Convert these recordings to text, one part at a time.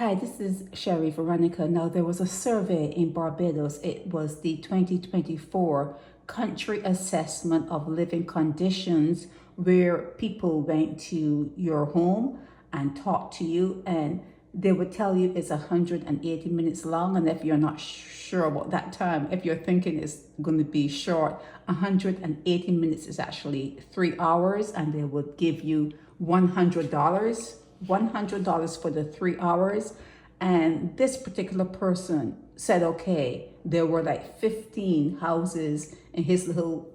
Hi, this is Sherry Veronica. Now, there was a survey in Barbados. It was the 2024 Country Assessment of Living Conditions, where people went to your home and talked to you, and they would tell you it's 180 minutes long. And if you're not sure about that time, if you're thinking it's going to be short, 180 minutes is actually 3 hours, and they would give you $100 for the 3 hours. And this particular person said, okay, there were like 15 houses in his little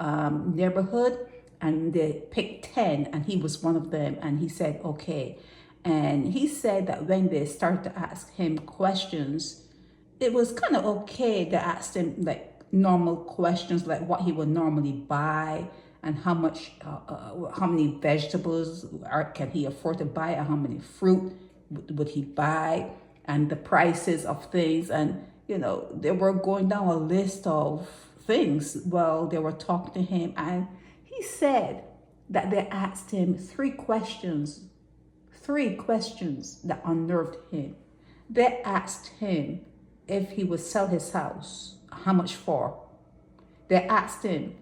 neighborhood, and they picked 10, and he was one of them. And he said, okay. And he said that when they started to ask him questions, it was kind of okay. They asked him like normal questions, like what he would normally buy, and how many vegetables can he afford to buy, and how many fruit would he buy, and the prices of things. And they were going down a list of things while they were talking to him. And he said that they asked him three questions that unnerved him. They asked him if he would sell his house, how much for. They asked him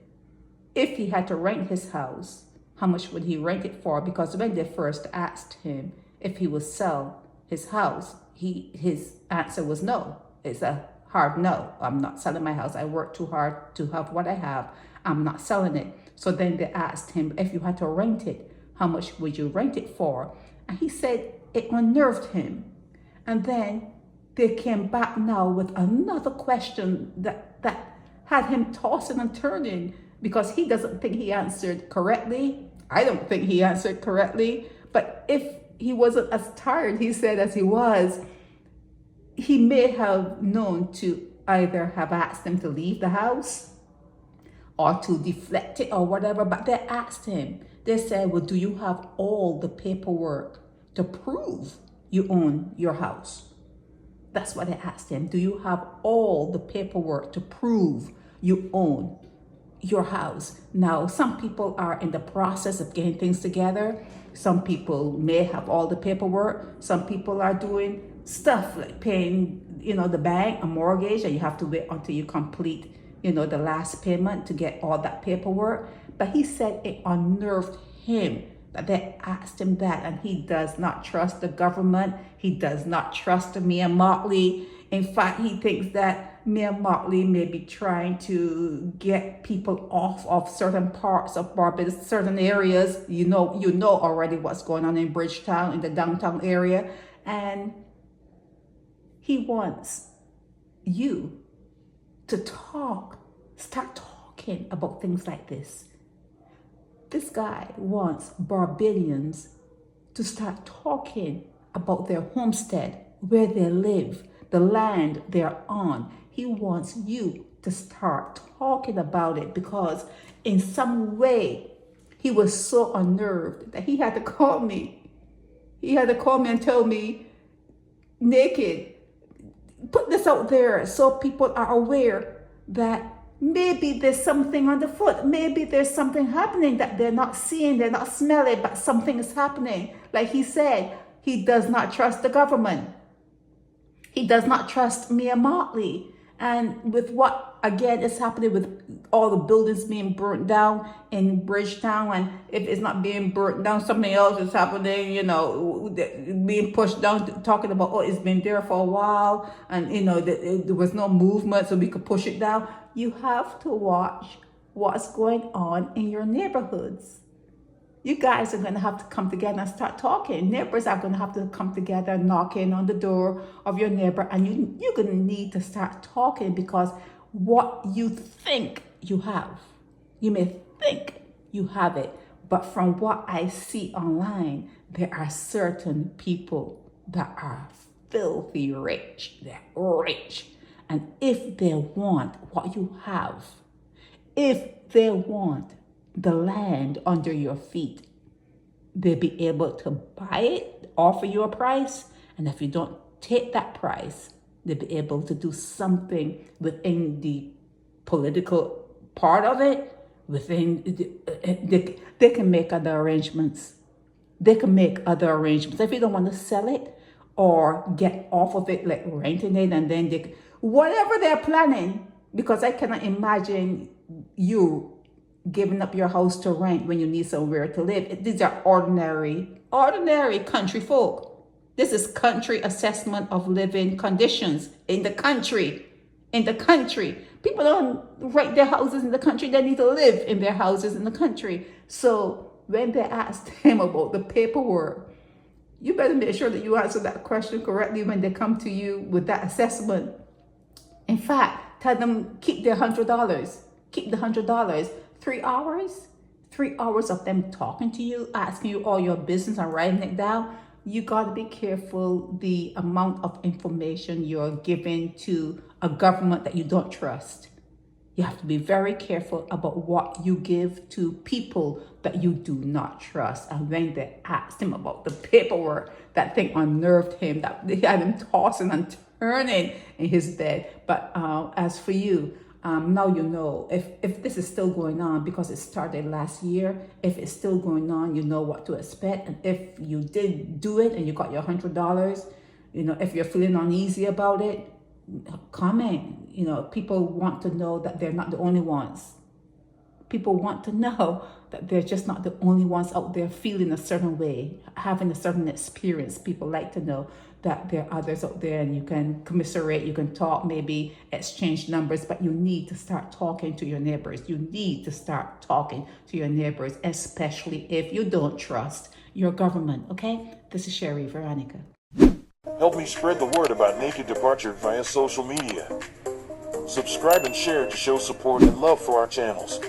if he had to rent his house, how much would he rent it for? Because when they first asked him if he would sell his house, his answer was no. It's a hard no. I'm not selling my house. I worked too hard to have what I have. I'm not selling it. So then they asked him, if you had to rent it, how much would you rent it for? And he said it unnerved him. And then they came back now with another question that had him tossing and turning, because he doesn't think he answered correctly. I don't think he answered correctly. But if he wasn't as tired, he said, as he was, he may have known to either have asked him to leave the house or to deflect it or whatever. But they asked him, they said, well, do you have all the paperwork to prove you own your house? That's what they asked him. Do you have all the paperwork to prove you own your house? Now, some people are in the process of getting things together. Some people may have all the paperwork. Some people are doing stuff like paying, the bank, a mortgage, and you have to wait until you complete, the last payment to get all that paperwork. But he said it unnerved him that they asked him that, and he does not trust the government. He does not trust Mia Mottley. In fact, he thinks that Mia Mottley may be trying to get people off of certain parts of Barbados, certain areas. You know already what's going on in Bridgetown, in the downtown area. And he wants you to start talking about things like this. This guy wants Barbadians to start talking about their homestead, where they live, the land they're on. He wants you to start talking about it, because in some way he was so unnerved that he had to call me. He had to call me and tell me, naked, put this out there so people are aware that maybe there's something on the foot. Maybe there's something happening that they're not seeing, they're not smelling, but something is happening. Like he said, he does not trust the government. He does not trust Mia Mottley. And with what, again, is happening with all the buildings being burnt down in Bridgetown, and if it's not being burnt down, something else is happening, being pushed down, talking about, oh, it's been there for a while, and, there was no movement, so we could push it down. You have to watch what's going on in your neighborhoods. You guys are going to have to come together and start talking. Neighbors are going to have to come together, knocking on the door of your neighbor, and you're going to need to start talking, because what you think you have, you may think you have it, but from what I see online, there are certain people that are filthy rich. They're rich. And if they want what you have, if they want the land under your feet, they'll be able to buy it, offer you a price, and if you don't take that price, they'll be able to do something within the political part of it, they can make other arrangements. If you don't want to sell it, or get off of it, like renting it, and then they, whatever they're planning, because I cannot imagine you giving up your house to rent when you need somewhere to live. These are ordinary country folk. This is country assessment of living conditions in the country. In the country. People don't rent their houses in the country. They need to live in their houses in the country. So when they asked him about the paperwork, you better make sure that you answer that question correctly when they come to you with that assessment. In fact, tell them keep their $100. Keep the $100. 3 hours? 3 hours of them talking to you, asking you all your business and writing it down. You got to be careful the amount of information you're giving to a government that you don't trust. You have to be very careful about what you give to people that you do not trust. And when they asked him about the paperwork, that thing unnerved him. That they had him tossing and turning in his bed. But as for you, now you know, if this is still going on, because it started last year, if it's still going on, you know what to expect. And if you did do it and you got your $100, you know, if you're feeling uneasy about it, comment. You know, people want to know that they're not the only ones. People want to know that they're just not the only ones out there feeling a certain way, having a certain experience. People like to know that there are others out there, and you can commiserate, you can talk, maybe exchange numbers, but you need to start talking to your neighbors. You need to start talking to your neighbors, especially if you don't trust your government, okay? This is Sherry Veronica. Help me spread the word about Naked Departure via social media. Subscribe and share to show support and love for our channels.